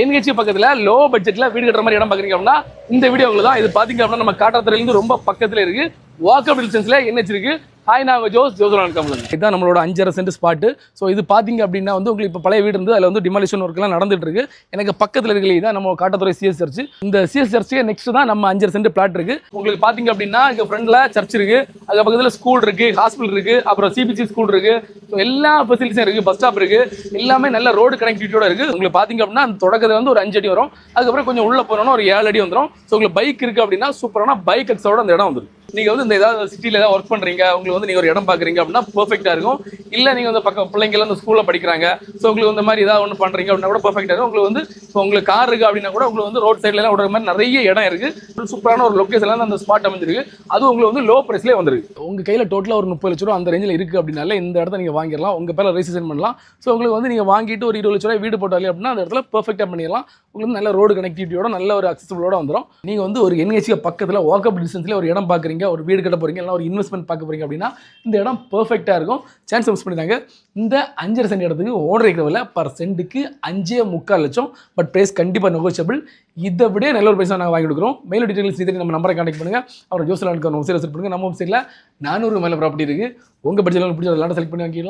NHC பக்கத்துல low பட்ஜெட்ல வீடு கட்டுற மாதிரி இடம் பாக்குறீங்க அப்படின்னா இந்த வீடியோ உங்களுக்கு தான். இது பாத்தீங்க அப்படின்னா நம்ம காட்டாத்துறையில இருந்து ரொம்ப பக்கத்துல இருக்கு. வாக்கபிள் டிஸ்டன்ஸ்ல என்ஹெச் இருக்கு. ஹாய், நாங்கள் ஜோசலான் கம்பெனி. இதுதான் நம்மளோட 5.5 சென்ட் ஸ்பாட்டு. ஸோ இது பார்த்தீங்க அப்படின்னா வந்து உங்களுக்கு இப்போ பழைய வீடு இருந்து அதில் வந்து டிமாலிஷன் ஒர்க்லாம் நடந்துட்டு இருக்கு. எனக்கு பக்கத்தில் இருக்கிற தான் நம்ம காட்டாத்துறை சிஎஸ் சர்ச். இந்த சிஎஸ் சர்ச்சுக்கு நெக்ஸ்ட் தான் நம்ம 5.5 சென்ட் பிளாட் இருக்கு. உங்களுக்கு பார்த்தீங்க அப்படின்னா இங்கே ஃப்ரண்ட்ல சர்ச் இருக்கு, அது பக்கத்தில் ஸ்கூல் இருக்கு, ஹாஸ்பிட்டல் இருக்கு, அப்புறம் சிபிசி ஸ்கூல் இருக்கு. ஸோ எல்லா ஃபெசிலிட்டிஸும் இருக்கு, பஸ் ஸ்டாப் இருக்கு, எல்லாமே நல்ல ரோடு கனெக்டிவிட்டியோட இருக்கு. உங்களுக்கு பார்த்தீங்க அப்படின்னா அந்த தொடக்கத்தில் வந்து ஒரு 5 அடி வரும், அதுக்கப்புறம் கொஞ்சம் உள்ள போனோம்னா ஒரு 7 அடி வந்துடும். ஸோ உங்களுக்கு பைக் இருக்கு அப்படின்னா சூப்பரான பைக் எக்ஸோட அந்த இடம் வந்துடும். நீங்க வந்து இந்த ஏதாவது சிட்டில ஏதாவது ஒர்க் பண்றீங்க, உங்களுக்கு வந்து நீங்க ஒரு இடம் பாக்குறீங்க அப்படின்னா பெர்ஃபெக்ட்டா இருக்கும். இல்ல நீங்க வந்து பக்கம் பிள்ளைங்க எல்லாம் இந்த ஸ்கூல்ல படிக்கிறாங்க, ஸோ உங்களுக்கு இந்த மாதிரி ஏதாவது ஒன்று பண்றீங்க அப்படின்னா கூட பெர்ஃபெக்ட்டா இருக்கும். உங்களுக்கு வந்து இப்போ உங்களுக்கு கார் இருக்கு அப்படின்னா கூட உங்களுக்கு வந்து ரோட் சைட்ல எல்லாம் விடுற மாதிரி நிறைய இடம் இருக்கு. சூப்பரான ஒரு லொகேஷன்ல அந்த ஸ்பாட் அமைஞ்சிருக்கு. அது உங்களுக்கு வந்து லோ பிரைஸ்லேயே வந்துருக்கு. உங்க கையில டோட்டலா ஒரு 30 லட்ச ரூபா அந்த ரேஞ்சில் இருக்கு அப்படின்னால இந்த இடத்த நீங்க வாங்கிடலாம். உங்க பேர்ல ரெஜிஸ்ட்ரேஷன் பண்ணலாம். ஸோ உங்களுக்கு வந்து நீங்க வாங்கிட்டு ஒரு 20 லட்ச ரூபாய் வீடு போட்டாலே அப்படின்னா அந்த இடத்துல பெர்ஃபெக்ட்டா பண்ணிடலாம். உங்களுக்கு நல்ல ரோடு கனெக்டிவிட்டியோட நல்ல ஒரு அக்சஸபிளோட வந்துடும். நீங்க வந்து ஒரு என்ஹெச்சி பக்கத்துல வாக்கபிள் டிஸ்டன்ஸ்ல ஒரு இடம் பாக்குறீங்க, ஒரு வீடு கட்ட போறீங்க, ஒரு இன்வெஸ்ட்மெண்ட் பார்க்க போறீங்க அப்படின்னா இந்த இடம் பெர்ஃபெக்ட்டா இருக்கும். சான்ஸ் மிஸ் பண்ணிட்டாங்க. இந்த 5.5 சென்ட் இடத்துக்கு ஓனர் இருக்கிற விலை பர் சென்ட்டுக்கு 5.25 லட்சம். பட் பிரைஸ் கண்டிப்பாக நெகோஷியபிள். இதை விட நல்ல ஒரு பைசா நாங்கள் வாங்கி கொடுக்குறோம். மேலும் டீட்டெயில்ஸ் நம்ம நம்பரை கான்டாக்ட் பண்ணுங்க. அப்புறம் ஜோசலான் வெப்சைட் பண்ணுங்க. நம்ம வெப்சைட்ல 400 மேலே ப்ராப்பர்ட்டி இருக்கு. உங்க பட்ஜெட்ல பிடிச்ச லேண்ட் செலக்ட் பண்ணி வாங்கிக்கலாம்.